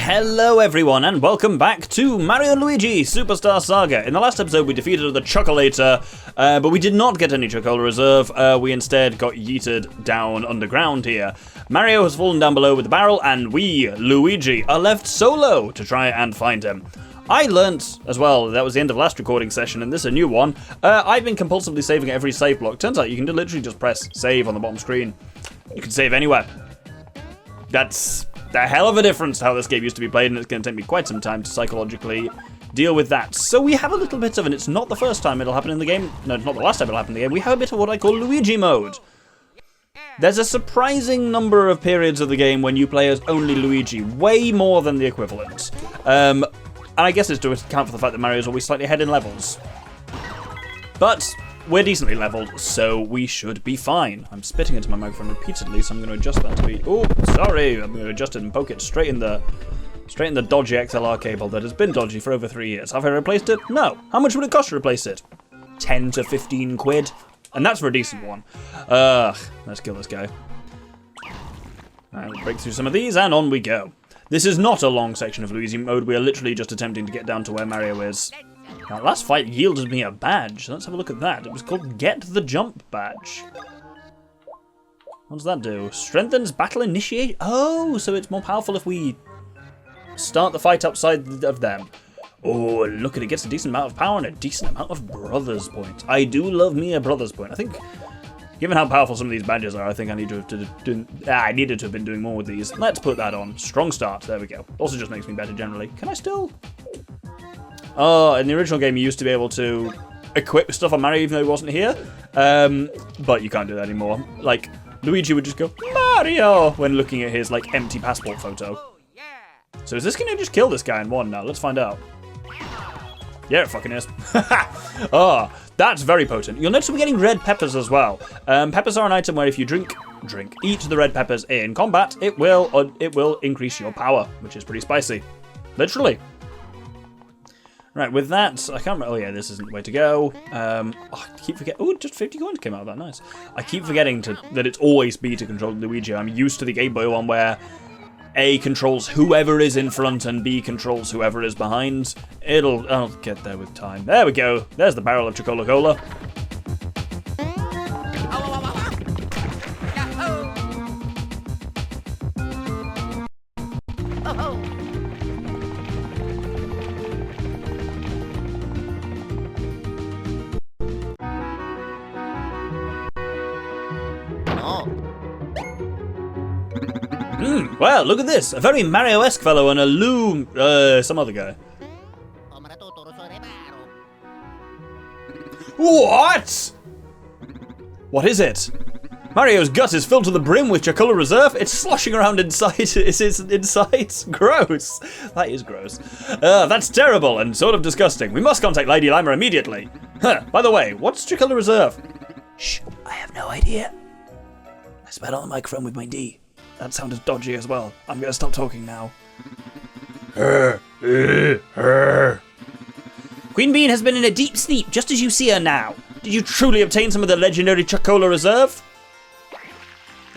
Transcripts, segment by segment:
Hello everyone and welcome back to Mario and Luigi Superstar Saga. In the last episode we defeated the Chocollator, but we did not get any Chocola Reserve. We instead got yeeted down underground here. Mario has fallen down below with the barrel and we, Luigi, are left solo to try and find him. I learnt as well, that was the end of last recording session and this is a new one. I've been compulsively saving at every save block. Turns out you can literally just press save on the bottom screen. You can save anywhere. That's a hell of a difference to how this game used to be played, and it's going to take me quite some time to psychologically deal with that. So we have a little bit of, and it's not the first time it'll happen in the game, no, it's not the last time it'll happen in the game, we have a bit of what I call Luigi mode. There's a surprising number of periods of the game when you play as only Luigi, way more than the equivalent. And I guess it's to account for the fact that Mario's always slightly ahead in levels. But we're decently leveled, so we should be fine. I'm spitting into my microphone repeatedly, so I'm going to adjust that to be... Oh, sorry! I'm going to adjust it and poke it straight in the dodgy XLR cable that has been dodgy for over 3 years. Have I replaced it? No. How much would it cost to replace it? 10 to 15 quid. And that's for a decent one. Let's kill this guy. Alright, we'll break through some of these, and on we go. This is not a long section of Luigi mode. We are literally just attempting to get down to where Mario is. Now, last fight yielded me a badge. Let's have a look at that. It was called Get the Jump badge. What does that do? Strengthens battle initiate. Oh, so it's more powerful if we start the fight outside of them. Oh, look at it. Gets a decent amount of power and a decent amount of brothers points. I do love me a brothers point. I think, given how powerful some of these badges are, I think I need to have I needed to have been doing more with these. Let's put that on. Strong start. There we go. Also just makes me better generally. Can I still... Oh, in the original game, you used to be able to equip stuff on Mario even though he wasn't here. But you can't do that anymore. Like, Luigi would just go, Mario, when looking at his, like, empty passport photo. So is this going to just kill this guy in one now? Let's find out. Yeah, it fucking is. Oh, that's very potent. You'll notice we're getting red peppers as well. Peppers are an item where if you eat the red peppers in combat, it will increase your power, which is pretty spicy. Literally. Right, with that, I can't... Oh, yeah, this isn't the way to go. I keep forgetting... Oh, just 50 coins came out of that. Nice. I keep forgetting that it's always B to control Luigi. I'm used to the Game Boy one where A controls whoever is in front and B controls whoever is behind. I'll get there with time. There we go. There's the barrel of Chocola. Well, look at this. A very Mario-esque fellow and a some other guy. What? What is it? Mario's gut is filled to the brim with Chocola Reserve. It's sloshing around inside. It's inside. Gross. That is gross. That's terrible and sort of disgusting. We must contact Lady Lima immediately. Huh. By the way, what's Chocola Reserve? Shh. I have no idea. I spat on the microphone with my D. That sounded dodgy as well. I'm going to stop talking now. Queen Bean has been in a deep sleep, just as you see her now. Did you truly obtain some of the legendary Chocola Reserve?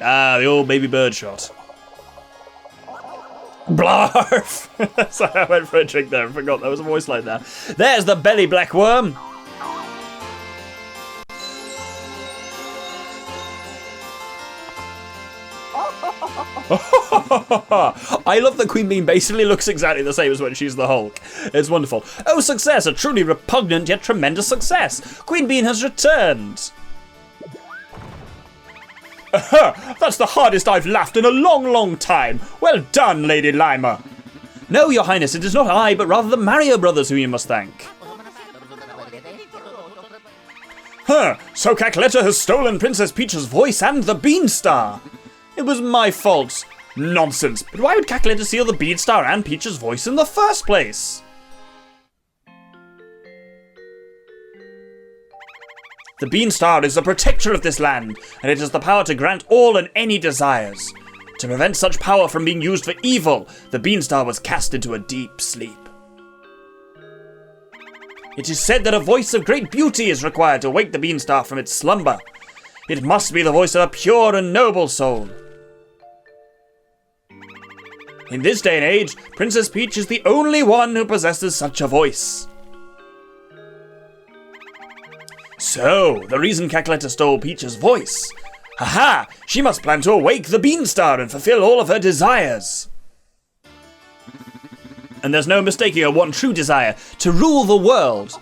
Ah, the old baby bird shot. Blarf! Sorry, I went for a trick there. I forgot there was a voice like that. There's the belly black worm. I love that Queen Bean basically looks exactly the same as when she's the Hulk. It's wonderful. Oh, success! A truly repugnant yet tremendous success! Queen Bean has returned! That's the hardest I've laughed in a long, long time. Well done, Lady Lima. No, Your Highness, it is not I, but rather the Mario brothers whom you must thank. So Cackletta has stolen Princess Peach's voice and the Beanstar. It was my fault. Nonsense. But why would Cackletta steal the Beanstar and Peach's voice in the first place? The Beanstar is the protector of this land, and it has the power to grant all and any desires. To prevent such power from being used for evil, the Beanstar was cast into a deep sleep. It is said that a voice of great beauty is required to wake the Beanstar from its slumber. It must be the voice of a pure and noble soul. In this day and age, Princess Peach is the only one who possesses such a voice. So, the reason Cackletta stole Peach's voice. Haha! She must plan to awake the Beanstar and fulfill all of her desires. And there's no mistaking her one true desire, to rule the world.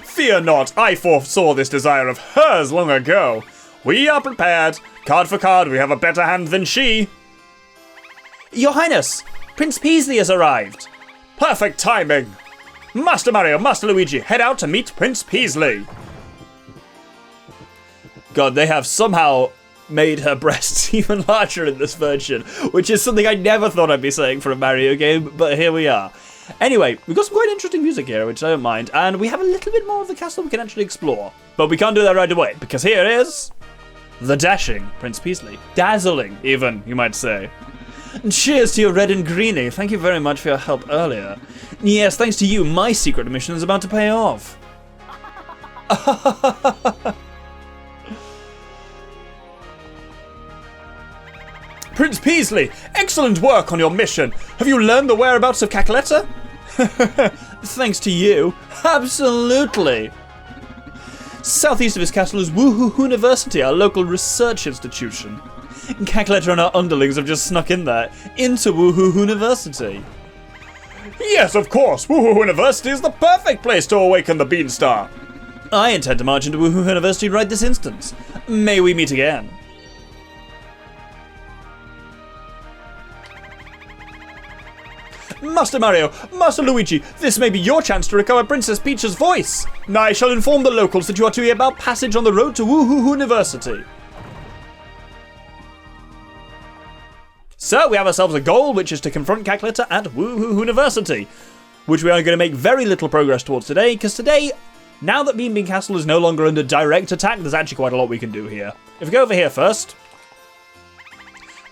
Fear not, I foresaw this desire of hers long ago. We are prepared. Card for card, we have a better hand than she. Your Highness, Prince Peasley has arrived. Perfect timing. Master Mario, Master Luigi, head out to meet Prince Peasley. God, they have somehow made her breasts even larger in this version, which is something I never thought I'd be saying for a Mario game, but here we are. Anyway, we've got some quite interesting music here, which I don't mind, and we have a little bit more of the castle we can actually explore. But we can't do that right away, because here is the dashing Prince Peasley. Dazzling, even, you might say. Cheers to your red and greenie. Thank you very much for your help earlier. Yes, thanks to you, my secret mission is about to pay off. Prince Peasley, excellent work on your mission. Have you learned the whereabouts of Cackletta? Thanks to you. Absolutely. Southeast of his castle is Woohoo University, our local research institution. Cackletta and our underlings have just snuck in there, into Woohoo University. Yes, of course, Woohoo University is the perfect place to awaken the Beanstar. I intend to march into Woohoo University right this instant. May we meet again. Master Mario, Master Luigi, this may be your chance to recover Princess Peach's voice. I shall inform the locals that you are to be about passage on the road to Woohoo University. So we have ourselves a goal, which is to confront Cackletta at Woohoo University, which we are going to make very little progress towards today, because today, now that Beanbean Castle is no longer under direct attack, there's actually quite a lot we can do here. If we go over here first,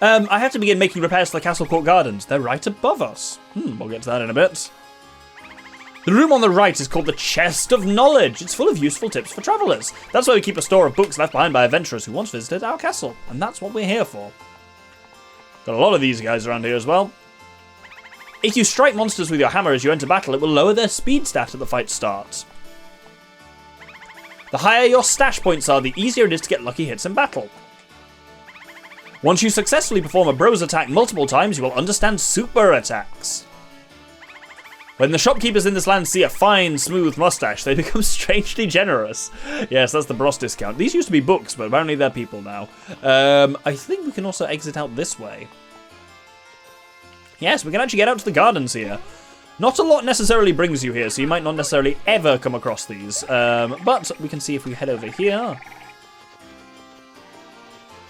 I have to begin making repairs to the Castle Court Gardens. They're right above us. We'll get to that in a bit. The room on the right is called the Chest of Knowledge. It's full of useful tips for travellers. That's where we keep a store of books left behind by adventurers who once visited our castle, and that's what we're here for. Got a lot of these guys around here as well. If you strike monsters with your hammer as you enter battle, it will lower their speed stat at the fight starts. The higher your stash points are, the easier it is to get lucky hits in battle. Once you successfully perform a bros attack multiple times, you will understand super attacks. When the shopkeepers in this land see a fine, smooth mustache, they become strangely generous. Yes, that's the bros discount. These used to be books, but apparently they're people now. I think we can also exit out this way. Yes, we can actually get out to the gardens here. Not a lot necessarily brings you here, so you might not necessarily ever come across these. But we can see if we head over here.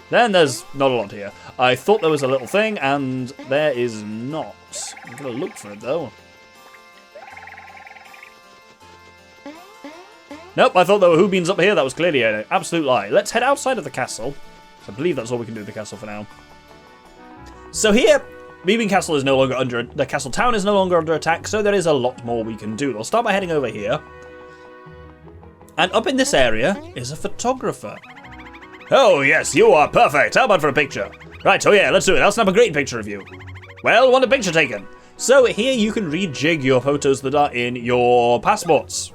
Then there's not a lot here. I thought there was a little thing, and there is not. I'm going to look for it, though. Nope, I thought there were Who Beans up here. That was clearly an absolute lie. Let's head outside of the castle. I believe that's all we can do with the castle for now. So here, Beanbean Castle is no longer under... The castle town is no longer under attack, so there is a lot more we can do. We'll start by heading over here. And up in this area is a photographer. Oh, yes, you are perfect. How about for a picture? Right, oh yeah, let's do it. I'll snap a great picture of you. Well, want a picture taken? So here you can rejig your photos that are in your passports.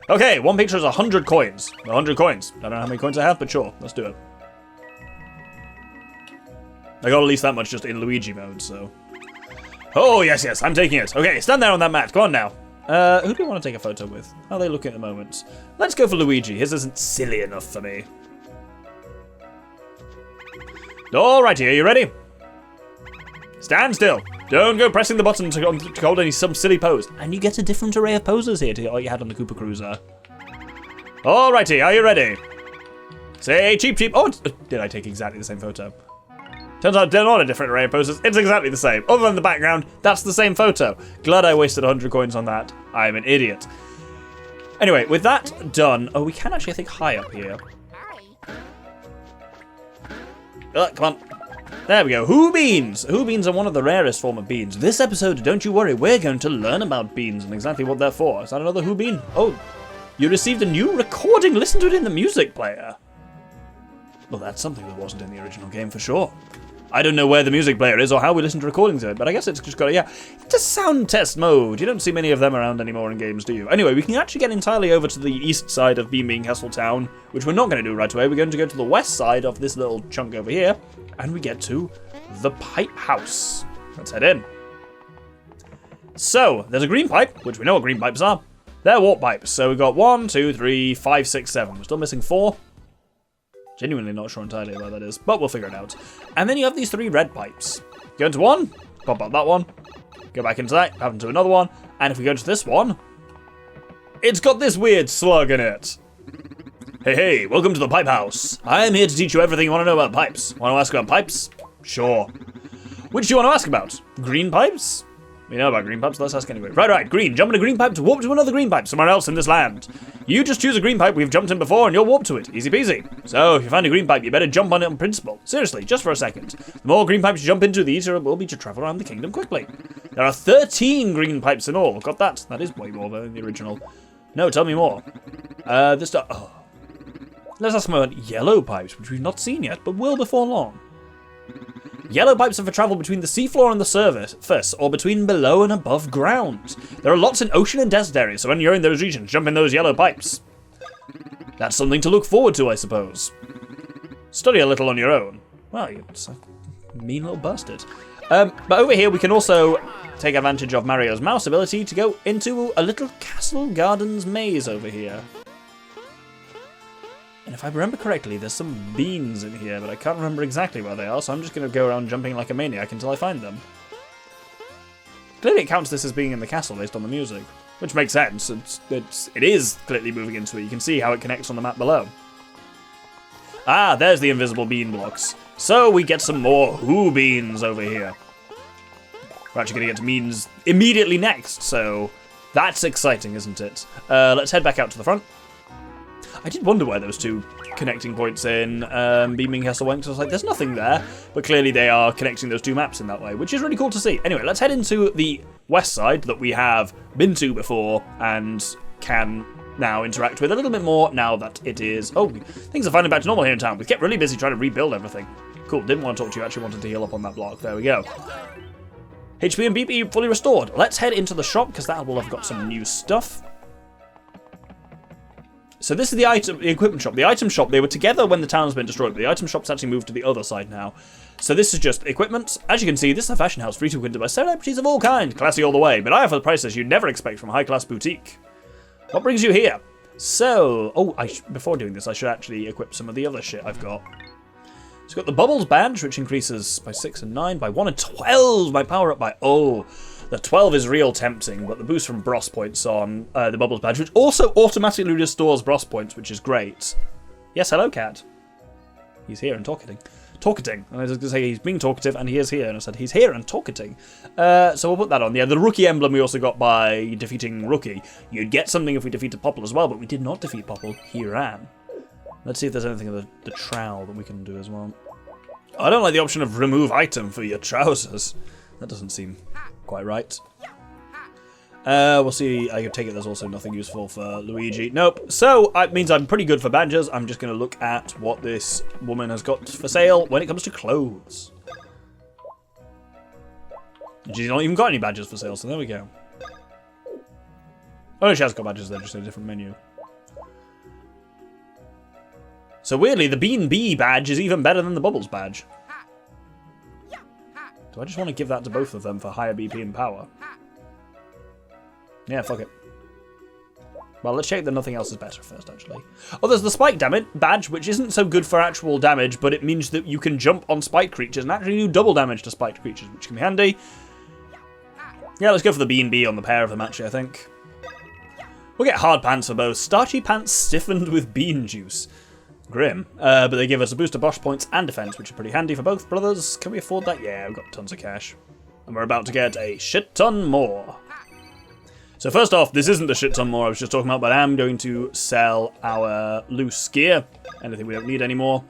Okay, one picture is 100 coins. 100 coins. I don't know how many coins I have, but sure, let's do it. I got at least that much just in Luigi mode, so... Oh, yes, yes, I'm taking it. Okay, stand there on that mat. Go on now. Who do we want to take a photo with? How are they looking at the moment? Let's go for Luigi. His isn't silly enough for me. Alrighty, are you ready? Stand still. Don't go pressing the button to hold some silly pose. And you get a different array of poses here to what you had on the Koopa Cruiser. Alrighty, are you ready? Say cheap cheap. Oh, did I take exactly the same photo? Turns out they're not a different array of poses. It's exactly the same. Other than the background, that's the same photo. Glad I wasted 100 coins on that. I'm an idiot. Anyway, with that done... Oh, we can actually, I think, high up here. Come on. There we go. Who beans? Who beans are one of the rarest form of beans. This episode, don't you worry, we're going to learn about beans and exactly what they're for. Is that another who bean? Oh, you received a new recording. Listen to it in the music player. Well, that's something that wasn't in the original game for sure. I don't know where the music player is or how we listen to recordings of it, but I guess it's just got a, it's a sound test mode. You don't see many of them around anymore in games, do you? Anyway, we can actually get entirely over to the east side of Beanbean Town, which we're not going to do right away. We're going to go to the west side of this little chunk over here, and we get to the pipe house. Let's head in. So, there's a green pipe, which we know what green pipes are. They're warp pipes. So we've got 1, 2, 3, 5, 6, 7. We're still missing 4. Genuinely not sure entirely where that is, but we'll figure it out. And then you have these 3 red pipes. Go into one, pop out that one, go back into that, pop into another one, and if we go into this one, it's got this weird slug in it. Hey, welcome to the pipe house. I am here to teach you everything you want to know about pipes. Want to ask about pipes? Sure. Which do you want to ask about? Green pipes? We know about green pipes, let's ask anyway. Right, green. Jump in a green pipe to warp to another green pipe somewhere else in this land. You just choose a green pipe we've jumped in before and you'll warp to it. Easy peasy. So, if you find a green pipe, you better jump on it on principle. Seriously, just for a second. The more green pipes you jump into, the easier it will be to travel around the kingdom quickly. There are 13 green pipes in all. Got that? That is way more than the original. No, tell me more. Let's ask about yellow pipes, which we've not seen yet, but will before long. Yellow pipes are for travel between the seafloor and the surface, or between below and above ground. There are lots in ocean and desert areas, so when you're in those regions, jump in those yellow pipes. That's something to look forward to, I suppose. Study a little on your own. Well, you're a mean little bastard. But over here, we can also take advantage of Mario's mouse ability to go into a little castle gardens maze over here. And if I remember correctly, there's some beans in here, but I can't remember exactly where they are, so I'm just going to go around jumping like a maniac until I find them. Clearly it counts this as being in the castle based on the music, which makes sense. It is clearly moving into it. You can see how it connects on the map below. Ah, there's the invisible bean blocks. So we get some more who beans over here. We're actually going to get to beans immediately next, so that's exciting, isn't it? Let's head back out to the front. I did wonder where those 2 connecting points in Beanbean Castle went, because I was like, there's nothing there. But clearly they are connecting those 2 maps in that way, which is really cool to see. Anyway, let's head into the west side that we have been to before and can now interact with a little bit more now that it is... Oh, things are finally back to normal here in town. We kept really busy trying to rebuild everything. Cool, didn't want to talk to you, actually wanted to heal up on that block. There we go. HP and BP fully restored. Let's head into the shop, because that will have got some new stuff. So this is the equipment shop. The item shop, they were together when the town's been destroyed, but the item shop's actually moved to the other side now. So this is just equipment. As you can see, this is a fashion house frequented by celebrities of all kinds, classy all the way, but I offer the prices you'd never expect from a high-class boutique. What brings you here? So, before doing this, I should actually equip some of the other shit I've got. So I've got the Bubbles badge, which increases by 6 and 9, by 1 and 12, my power up by... Oh, the 12 is real tempting, but the boost from Bros points on the Bubbles badge, which also automatically restores Bros points, which is great. Yes, hello, cat. He's here and talkative. I was going to say he's being talkative, and he is here, and I said he's here and talkative. So we'll put that on. Yeah, the Rookie emblem we also got by defeating Rookie. You'd get something if we defeated Popple as well, but we did not defeat Popple. He ran. Let's see if there's anything in the trowel that we can do as well. I don't like the option of remove item for your trousers. That doesn't seem quite right. We'll see. I take it there's also nothing useful for Luigi. Nope. So, it means I'm pretty good for badges. I'm just going to look at what this woman has got for sale when it comes to clothes. She's not even got any badges for sale, so there we go. Oh, no, she has got badges, they're just in a different menu. So weirdly, the Bean Bee badge is even better than the Bubbles badge. Do I just want to give that to both of them for higher BP and power? Yeah, fuck it. Well, let's check that nothing else is better first, actually. Oh, there's the Spike badge, which isn't so good for actual damage, but it means that you can jump on spiked creatures and actually do double damage to spiked creatures, which can be handy. Yeah, let's go for the Bean Bee on the pair of them, actually, I think. We'll get hard pants for both. Starchy pants stiffened with bean juice. Grim. But they give us a boost of boss points and defense, which is pretty handy for both brothers. Can we afford that? Yeah, we've got tons of cash. And we're about to get a shit ton more. So first off, this isn't the shit ton more I was just talking about, but I am going to sell our loose gear. Anything we don't need anymore.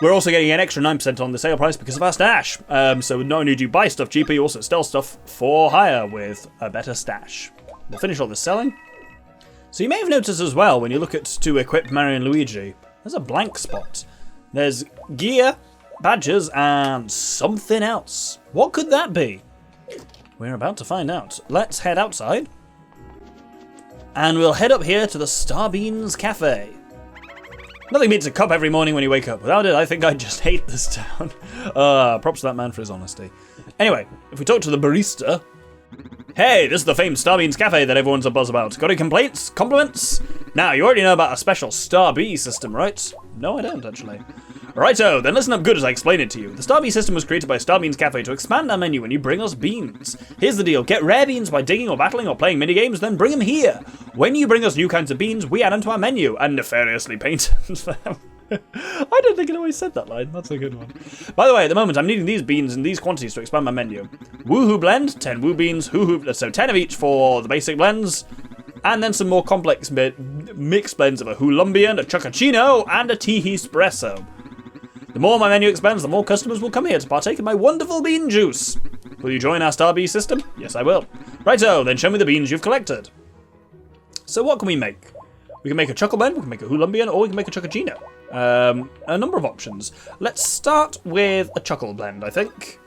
We're also getting an extra 9% on the sale price because of our stash. So not only do you buy stuff cheaper, you also sell stuff for higher with a better stash. We'll finish all this selling. So you may have noticed as well, when you look at to equip Mario and Luigi, there's a blank spot. There's gear, badges, and something else. What could that be? We're about to find out. Let's head outside. And we'll head up here to the Starbeans Cafe. Nothing beats a cup every morning when you wake up. Without it, I think I'd just hate this town. Props to that man for his honesty. Anyway, if we talk to the barista... Hey, this is the famed Starbeans Cafe that everyone's a buzz about. Got any complaints? Compliments? Now, you already know about a special Star B system, right? No, I don't, actually. Righto, then listen up good as I explain it to you. The Star B system was created by Starbeans Cafe to expand our menu when you bring us beans. Here's the deal, get rare beans by digging or battling or playing minigames, then bring them here. When you bring us new kinds of beans, we add them to our menu and nefariously paint them. I don't think it always said that line, that's a good one. By the way, at the moment I'm needing these beans in these quantities to expand my menu. Woohoo blend, 10 woo beans, so 10 of each for the basic blends. And then some more complex mixed blends of a Hoolumbian, a Chocochino, and a Teehee Espresso. The more my menu expands, the more customers will come here to partake in my wonderful bean juice. Will you join our Star B system? Yes, I will. Righto, then show me the beans you've collected. So what can we make? We can make a Choco Blend, we can make a Hoolumbian, or we can make a Chocochino. A number of options. Let's start with a Choco Blend, I think.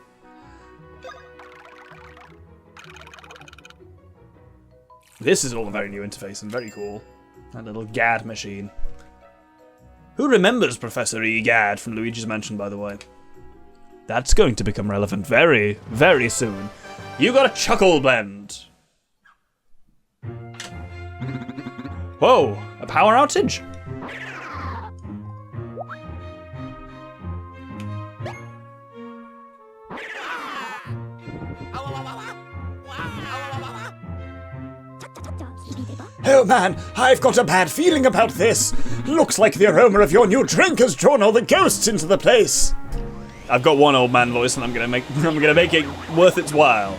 This is all a very new interface and very cool. That little GAD machine. Who remembers Professor E. Gadd from Luigi's Mansion, by the way? That's going to become relevant very, very soon. You got a Chuckle Blend. Whoa, a power outage? Oh man, I've got a bad feeling about this. Looks like the aroma of your new drink has drawn all the ghosts into the place. I've got one old man voice and I'm gonna make it worth its while.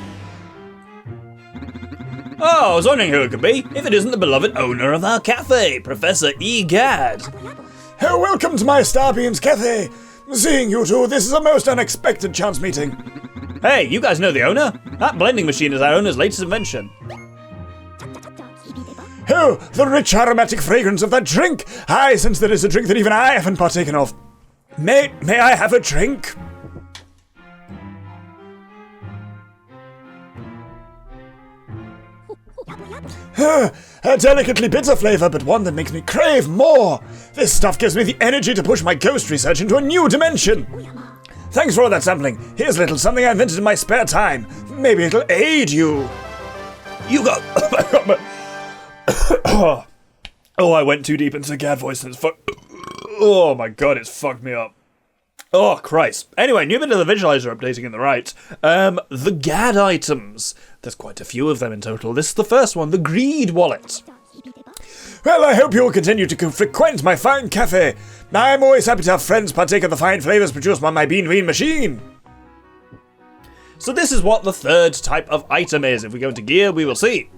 Oh, I was wondering who it could be, if it isn't the beloved owner of our cafe, Professor E. Gadd. Oh, welcome to my Starbeans Cafe. Seeing you two, this is a most unexpected chance meeting. Hey, you guys know the owner? That blending machine is our owner's latest invention. Oh, the rich aromatic fragrance of that drink! I sense there is a drink that even I haven't partaken of. May I have a drink? A delicately bitter flavor, but one that makes me crave more. This stuff gives me the energy to push my ghost research into a new dimension. Thanks for all that sampling. Here's a little something I invented in my spare time. Maybe it'll aid you. You got... Oh, I went too deep into Gadd voice and it's oh my god, it's fucked me up. Oh, Christ. Anyway, new bit of the visualizer updating in the right. The Gadd items. There's quite a few of them in total. This is the first one, the Greed Wallet. Well, I hope you will continue to frequent my fine cafe. I'm always happy to have friends partake of the fine flavors produced by my Beanbean machine. So this is what the third type of item is. If we go into gear, we will see.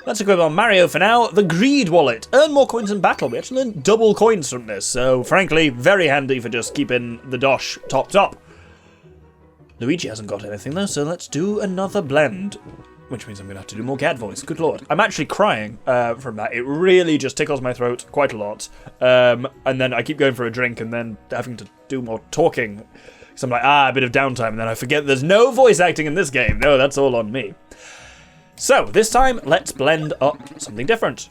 Let's equip on Mario for now. The Greed Wallet. Earn more coins in battle. We actually earn double coins from this. So, frankly, very handy for just keeping the dosh topped up. Luigi hasn't got anything though, so let's do another blend. Which means I'm going to have to do more Gadd voice. Good lord. I'm actually crying from that. It really just tickles my throat quite a lot. And then I keep going for a drink and then having to do more talking. So I'm like, a bit of downtime. And then I forget there's no voice acting in this game. No, that's all on me. So, this time, let's blend up something different.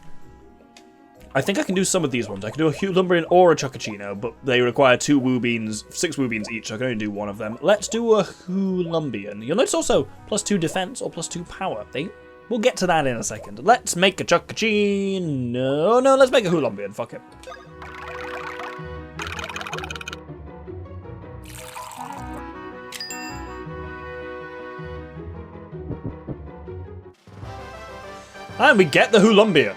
I think I can do some of these ones. I can do a Hoolumbian or a Chocochino, but they require 2 woo beans, 6 woo beans each, so I can only do one of them. Let's do a Hoolumbian. You'll notice also +2 defense or +2 power. We'll get to that in a second. Let's make a Chocochino. No, let's make a Hoolumbian. Fuck it. And we get the Hoolumbian.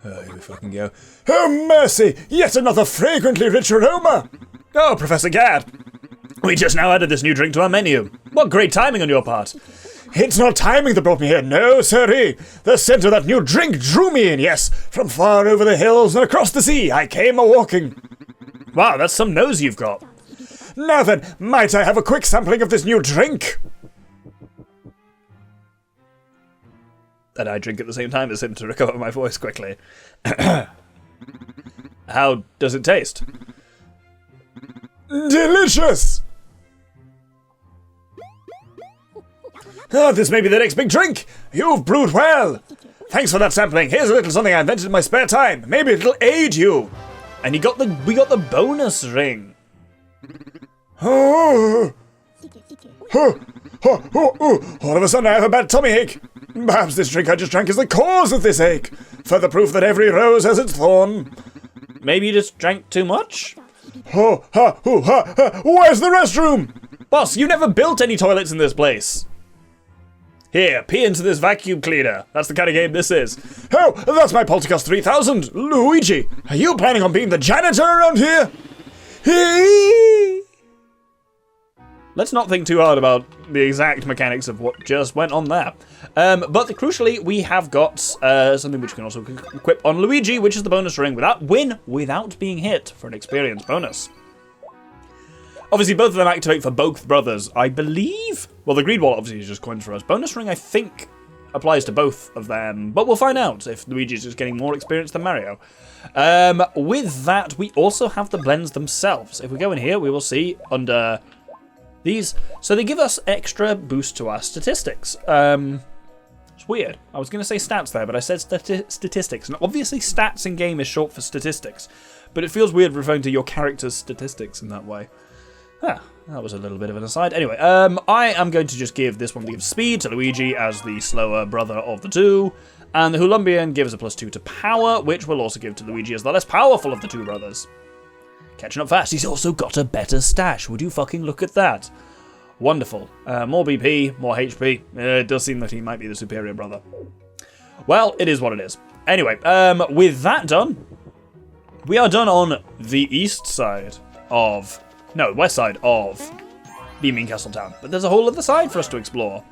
Oh, here we fucking go. Oh, mercy! Yet another fragrantly rich aroma! Oh, Professor Gadd. We just now added this new drink to our menu. What great timing on your part. It's not timing that brought me here, no sirree. The scent of that new drink drew me in, yes. From far over the hills and across the sea, I came a-walking. Wow, that's some nose you've got. Now then, might I have a quick sampling of this new drink? And I drink at the same time as him to recover my voice quickly. How does it taste? Delicious! Ah, this may be the next big drink. You've brewed well. Thanks for that sampling. Here's a little something I invented in my spare time. Maybe it'll aid you. And we got the bonus ring. Oh. All of a sudden I have a bad tummy ache. Perhaps this drink I just drank is the cause of this ache. Further proof that every rose has its thorn. Maybe you just drank too much? Where's the restroom? Boss, you never built any toilets in this place. Here, pee into this vacuum cleaner. That's the kind of game this is. Oh, that's my Poltercast 3000. Luigi, are you planning on being the janitor around here? Let's not think too hard about the exact mechanics of what just went on there. But crucially, we have got something which we can also equip on Luigi, which is the bonus ring without being hit for an experience bonus. Obviously, both of them activate for both brothers, I believe. Well, the green wall obviously is just coins for us. Bonus ring, I think, applies to both of them, but we'll find out if Luigi's just getting more experience than Mario. With that, we also have the blends themselves. If we go in here, we will see under these. So they give us extra boost to our statistics. It's weird. I was going to say stats there, but I said statistics. And obviously stats in game is short for statistics, but it feels weird referring to your character's statistics in that way. Ah, that was a little bit of an aside. Anyway, I am going to just give this one to give speed to Luigi as the slower brother of the two. And the Hulumbian gives a +2 to power, which will also give to Luigi as the less powerful of the two brothers. Catching up fast. He's also got a better stash. Would you fucking look at that? Wonderful. More BP, more HP. It does seem that he might be the superior brother. Well, it is what it is. Anyway, with that done, we are done on the east side of... No, west side of Beanbean Castle Town. But there's a whole other side for us to explore.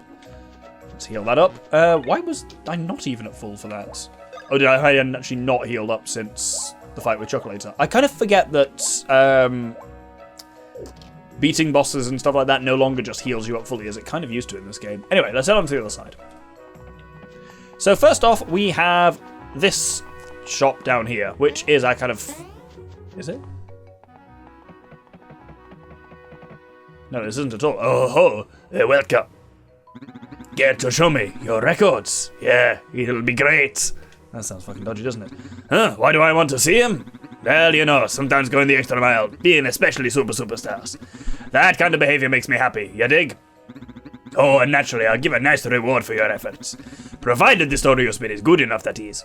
Let's heal that up. Why was I not even at full for that? Oh, I hadn't actually not healed up since the fight with Chocolator. I kind of forget that beating bosses and stuff like that no longer just heals you up fully, as it kind of used to in this game. Anyway, let's head on to the other side. So first off, we have this shop down here, which is our kind of... Is it? No, this isn't at all. Oh ho, welcome. Get to show me your records. Yeah, it'll be great. That sounds fucking dodgy, doesn't it? Huh, why do I want to see him? Well, you know, sometimes going the extra mile, being especially superstars. That kind of behavior makes me happy, you dig? Oh, and naturally, I'll give a nice reward for your efforts. Provided the story you spin is good enough, that is.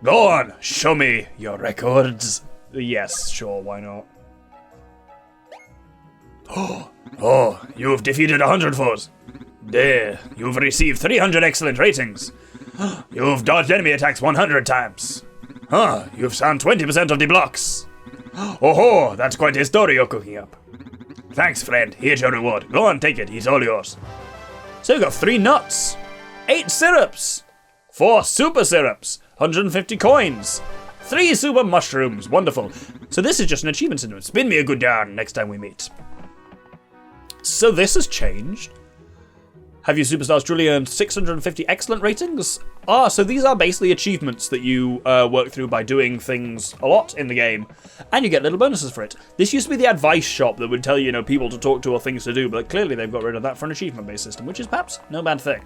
Go on, show me your records. Yes, sure, why not? Oh, you've defeated 100 foes. There, you've received 300 excellent ratings. You've dodged enemy attacks 100 times. You've found 20% of the blocks. Oh, that's quite a story you're cooking up. Thanks, friend. Here's your reward. Go on, take it. It's all yours. So we've got 3 nuts, 8 syrups, 4 super syrups, 150 coins, 3 super mushrooms. Wonderful. So this is just an achievement syndrome. Spin me a good yarn next time we meet. So this has changed. Have your superstars truly earned 650 excellent ratings? So these are basically achievements that you work through by doing things a lot in the game, and you get little bonuses for it. This used to be the advice shop that would tell you, people to talk to or things to do, but clearly they've got rid of that for an achievement-based system, which is perhaps no bad thing.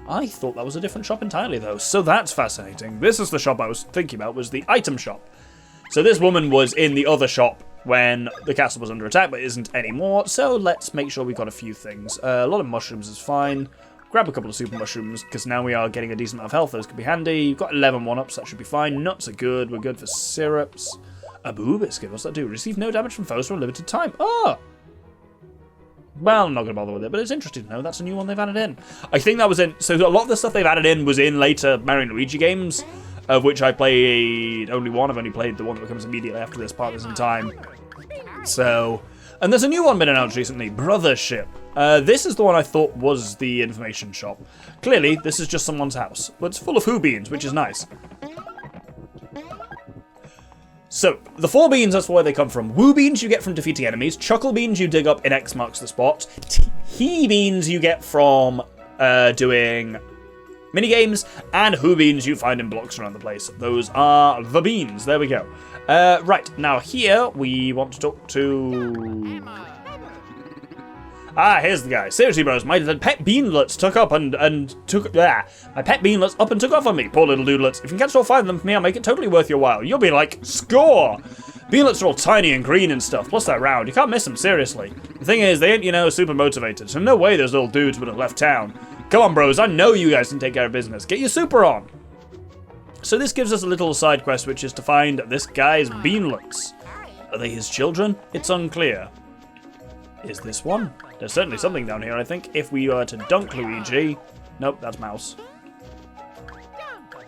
I thought that was a different shop entirely, though, so that's fascinating. This is the shop I was thinking about, was the item shop. So this woman was in the other shop when the castle was under attack, but isn't anymore, so let's make sure we've got a few things. A lot of mushrooms is fine. Grab a couple of super mushrooms, because now we are getting a decent amount of health. Those could be handy. You've got 11 1-ups, that should be fine. Nuts are good. We're good for syrups. A boo biscuit, what's that do? Receive no damage from foes for a limited time. Oh! Well, I'm not going to bother with it, but it's interesting to know. That's a new one they've added in. I think that was in... So a lot of the stuff they've added in was in later Mario and Luigi games, of which I played only one. I've only played the one that comes immediately after this, Partners in Time. So, And there's a new one been announced recently, Brothership. This is the one I thought was the information shop. Clearly, this is just someone's house, but it's full of Who beans, which is nice. So, the 4 beans, that's where they come from. Woo beans you get from defeating enemies. Chuckle beans you dig up in X marks the spot. He beans you get from doing minigames. And Who beans you find in blocks around the place. Those are the beans. There we go. Right, now here we want to talk to... here's the guy. Seriously, bros, my pet beanlets took up and took... my pet beanlets up and took off on me. Poor little doodlets. If you can catch all 5 of them for me, I'll make it totally worth your while. You'll be like, score! Beanlets are all tiny and green and stuff, plus they're round. You can't miss them, seriously. The thing is, they ain't, super motivated, so no way those little dudes would have left town. Come on, bros, I know you guys can take care of business. Get your super on! So this gives us a little side quest, which is to find this guy's beanlets. Are they his children? It's unclear. Is this one? There's certainly something down here, I think. If we were to dunk Luigi... Nope, that's mouse.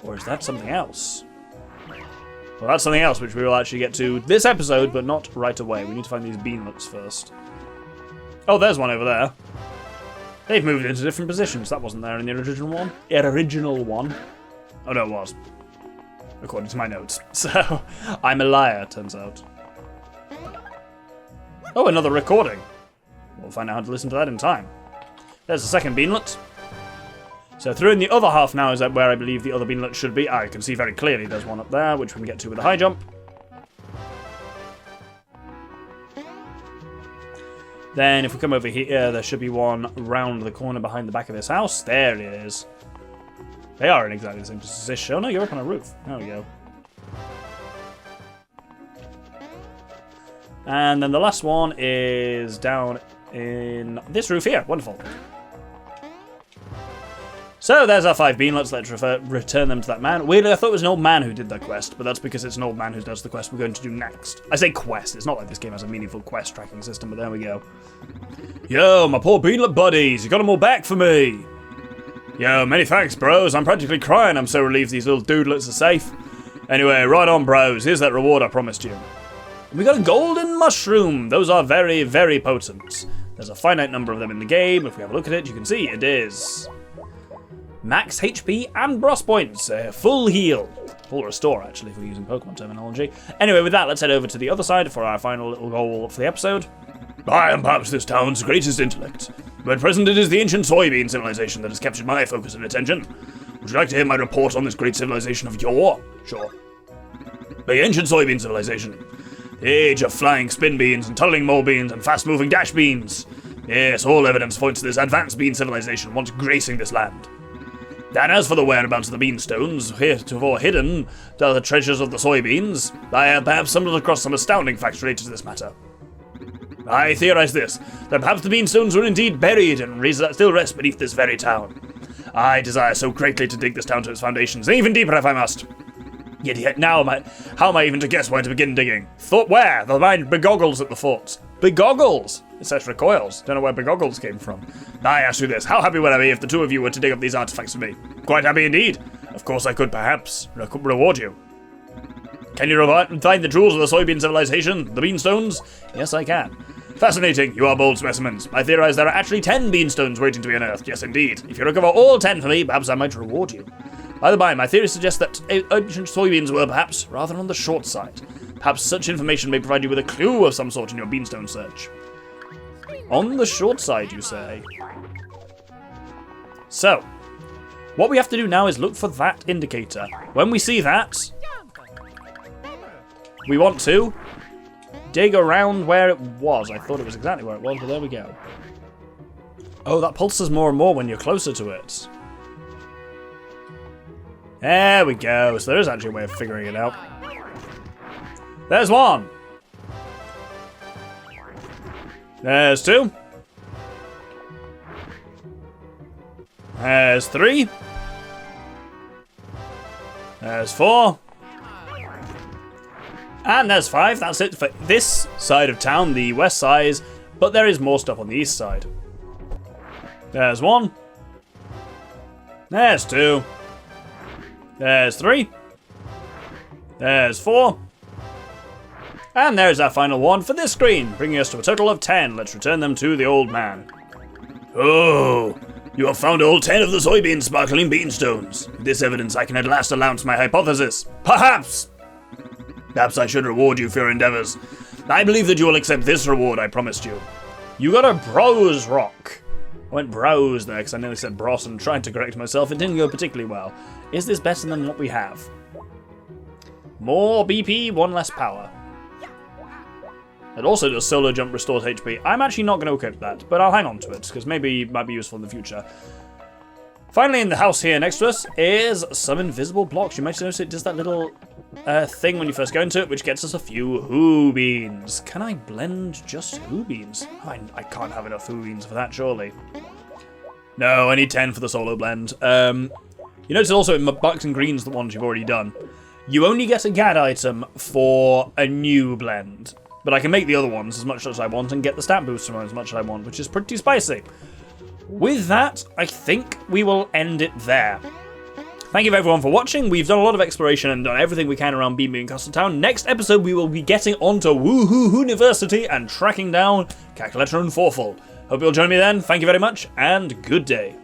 Or is that something else? Well, that's something else, which we will actually get to this episode, but not right away. We need to find these beanlets first. Oh, there's one over there. They've moved into different positions. That wasn't there in the original one. Oh, no, it was. According to my notes. So, I'm a liar, turns out. Oh, another recording. We'll find out how to listen to that in time. There's the second beanlet. So through in the other half now is where I believe the other beanlet should be. You can see very clearly there's one up there, which we can get to with a high jump. Then if we come over here, there should be one round the corner behind the back of this house. There it is. They are in exactly the same position. Oh no, you're up on a roof. There we go. And then the last one is down in this roof here. Wonderful. So there's our 5 beanlets. Let's return them to that man. Weirdly, I thought it was an old man who did that quest, but that's because it's an old man who does the quest we're going to do next. I say quest. It's not like this game has a meaningful quest tracking system, but there we go. Yo, my poor beanlet buddies. You got them all back for me. Yo, many thanks, bros. I'm practically crying. I'm so relieved these little doodlets are safe. Anyway, right on, bros. Here's that reward I promised you. We got a golden mushroom. Those are very, very potent. There's a finite number of them in the game. If we have a look at it, you can see it is max HP and bros points. Full heal. Full restore, actually, if we're using Pokemon terminology. Anyway, with that, let's head over to the other side for our final little goal for the episode. I am perhaps this town's greatest intellect, but at present it is the ancient soybean civilization that has captured my focus and attention. Would you like to hear my report on this great civilization of yore? Sure. The ancient soybean civilization. The age of flying spin beans and tunneling mole beans and fast-moving dash beans. Yes, all evidence points to this advanced bean civilization once gracing this land. And as for the whereabouts of the beanstones, heretofore hidden to the treasures of the soybeans, I have perhaps stumbled across some astounding facts related to this matter. I theorize this, that perhaps the beanstones were indeed buried and still rest beneath this very town. I desire so greatly to dig this town to its foundations, and even deeper if I must. Yet now, how am I even to guess where to begin digging? Thought where? The mind begoggles at the thoughts. Begoggles? It says recoils. Don't know where begoggles came from. I ask you this, how happy would I be if the two of you were to dig up these artifacts for me? Quite happy indeed. Of course I could perhaps reward you. Can you find the jewels of the soybean civilization? The beanstones? Yes, I can. Fascinating, you are bold specimens. I theorize there are actually 10 beanstones waiting to be unearthed. Yes, indeed. If you recover all 10 for me, perhaps I might reward you. By the by, my theory suggests that ancient soybeans were perhaps rather on the short side. Perhaps such information may provide you with a clue of some sort in your beanstone search. On the short side, you say? So, what we have to do now is look for that indicator. When we see that, we want to dig around where it was. I thought it was exactly where it was, but there we go. Oh, that pulses more and more when you're closer to it. There we go. So there is actually a way of figuring it out. There's one. There's 2. There's 3. There's 4. And there's 5. That's it for this side of town, the west side. But there is more stuff on the east side. There's 1. There's 2. There's 3. There's 4. And there's our final one for this screen, bringing us to a total of 10. Let's return them to the old man. Oh, you have found all 10 of the soybean sparkling beanstones. With this evidence, I can at last announce my hypothesis. Perhaps I should reward you for your endeavors. I believe that you will accept this reward I promised you. You got a brose rock. I went browse there because I nearly said bros and tried to correct myself. It didn't go particularly well. Is this better than what we have? More BP, 1 less power. It also does solo jump, restores HP. I'm actually not going to equip that, but I'll hang on to it, because maybe it might be useful in the future. Finally, in the house here next to us is some invisible blocks. You might notice it does that little thing when you first go into it, which gets us a few hoo beans. Can I blend just hoo beans? Oh, I can't have enough hoo beans for that, surely. No, I need 10 for the solo blend. You notice also in Bucks and Greens, the ones you've already done, you only get a GAD item for a new blend. But I can make the other ones as much as I want and get the stat boost from them as much as I want, which is pretty spicy. With that, I think we will end it there. Thank you everyone for watching. We've done a lot of exploration and done everything we can around Beanbean Castletown. Next episode, we will be getting onto Woohoo University and tracking down Cackletta and Fawful. Hope you'll join me then. Thank you very much, and good day.